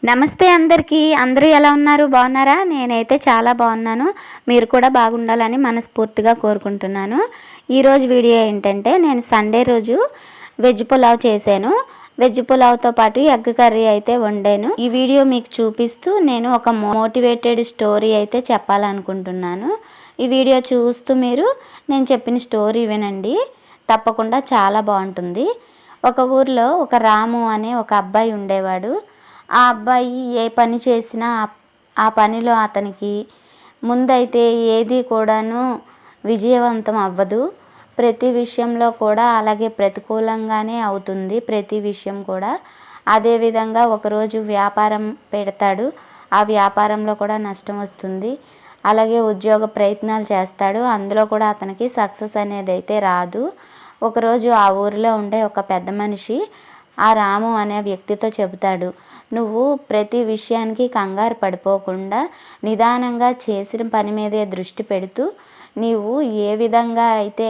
నమస్తే అందరికీ. అందరూ ఎలా ఉన్నారు? బాగున్నారా? నేనైతే చాలా బాగున్నాను. మీరు కూడా బాగుండాలని మనస్ఫూర్తిగా కోరుకుంటున్నాను. ఈరోజు వీడియో ఏంటంటే, నేను సండే రోజు వెజ్ పులావ్ చేశాను. వెజ్ పులావ్తో పాటు ఎగ్ కర్రీ అయితే వండాను. ఈ వీడియో మీకు చూపిస్తూ నేను ఒక మోటివేటెడ్ స్టోరీ అయితే చెప్పాలనుకుంటున్నాను. ఈ వీడియో చూస్తూ మీరు నేను చెప్పిన స్టోరీ వినండి. తప్పకుండా చాలా బాగుంటుంది. ఒక ఊర్లో ఒక రాము అనే ఒక అబ్బాయి ఉండేవాడు. ఆ అబ్బాయి ఏ పని చేసినా ఆ పనిలో అతనికి ముందైతే ఏది కూడాను విజయవంతం అవ్వదు. ప్రతి విషయంలో కూడా అలాగే ప్రతికూలంగానే అవుతుంది ప్రతి విషయం కూడా. అదేవిధంగా ఒకరోజు వ్యాపారం పెడతాడు. ఆ వ్యాపారంలో కూడా నష్టం వస్తుంది. అలాగే ఉద్యోగ ప్రయత్నాలు చేస్తాడు. అందులో కూడా అతనికి సక్సెస్ అనేది అయితే రాదు. ఒకరోజు ఆ ఊరిలో ఉండే ఒక పెద్ద మనిషి ఆ రాము అనే వ్యక్తితో చెబుతాడు, నువ్వు ప్రతి విషయానికి కంగారు పడిపోకుండా నిదానంగా చేసిన పని మీదే దృష్టి పెడుతూ నీవు ఏ విధంగా అయితే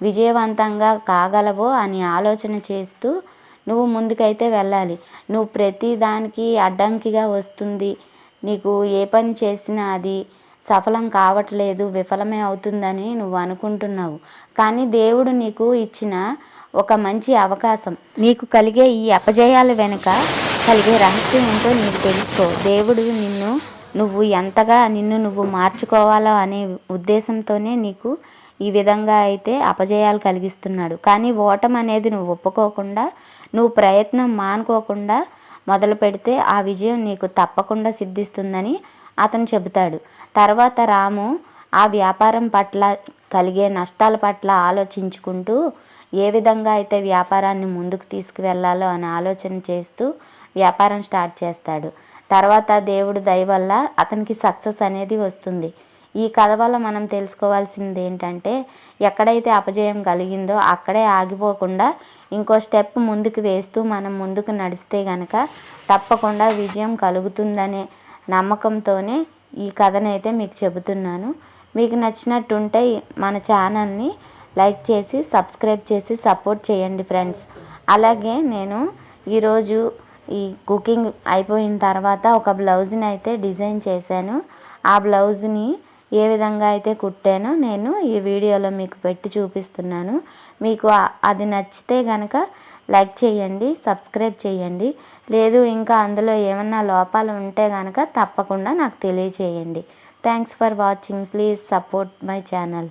విజయవంతంగా కాగలవో అని ఆలోచన చేస్తూ నువ్వు ముందుకైతే వెళ్ళాలి. నువ్వు ప్రతి దానికి అడ్డంకిగా వస్తుంది, నీకు ఏ పని చేసినా అది సఫలం కావట్లేదు, విఫలమే అవుతుందని నువ్వు అనుకుంటున్నావు. కానీ దేవుడు నీకు ఇచ్చిన ఒక మంచి అవకాశం. నీకు కలిగే ఈ అపజయాల వెనుక కలిగే రహస్యం ఏంటో నీకు తెలుసుకో. దేవుడు నువ్వు ఎంతగా నువ్వు మార్చుకోవాలో అనే ఉద్దేశంతోనే నీకు ఈ విధంగా అయితే అపజయాలు కలిగిస్తున్నాడు. కానీ ఓటమి అనేది నువ్వు ఒప్పుకోకుండా, నువ్వు ప్రయత్నం మానుకోకుండా మొదలు పెడితే ఆ విజయం నీకు తప్పకుండా సిద్ధిస్తుందని అతను చెబుతాడు. తర్వాత రాము ఆ వ్యాపారం పట్ల కలిగే నష్టాల పట్ల ఆలోచించుకుంటూ ఏ విధంగా అయితే వ్యాపారాన్ని ముందుకు తీసుకువెళ్ళాలో అని ఆలోచన చేస్తూ వ్యాపారం స్టార్ట్ చేస్తాడు. తర్వాత దేవుడు దయ వల్ల అతనికి సక్సెస్ అనేది వస్తుంది. ఈ కథ వల్ల మనం తెలుసుకోవాల్సింది ఏంటంటే, ఎక్కడైతే అపజయం కలిగిందో అక్కడే ఆగిపోకుండా ఇంకో స్టెప్ ముందుకు వేస్తూ మనం ముందుకు నడిస్తే గనక తప్పకుండా విజయం కలుగుతుందనే నమ్మకంతోనే ఈ కథనైతే మీకు చెబుతున్నాను. మీకు నచ్చినట్టుంటే మన ఛానల్ని లైక్ చేసి సబ్స్క్రైబ్ చేసి సపోర్ట్ చేయండి ఫ్రెండ్స్. అలాగే నేను ఈరోజు ఈ కుకింగ్ అయిపోయిన తర్వాత ఒక బ్లౌజ్ని అయితే డిజైన్ చేశాను. ఆ బ్లౌజ్ని ఏ విధంగా అయితే కుట్టానో నేను ఈ వీడియోలో మీకు పెట్టి చూపిస్తున్నాను. మీకు అది నచ్చితే కనుక లైక్ చేయండి, సబ్స్క్రైబ్ చేయండి. లేదు ఇంకా అందులో ఏమన్నా లోపాలు ఉంటే కనుక తప్పకుండా నాకు తెలియచేయండి. Thanks for watching. Please support my channel.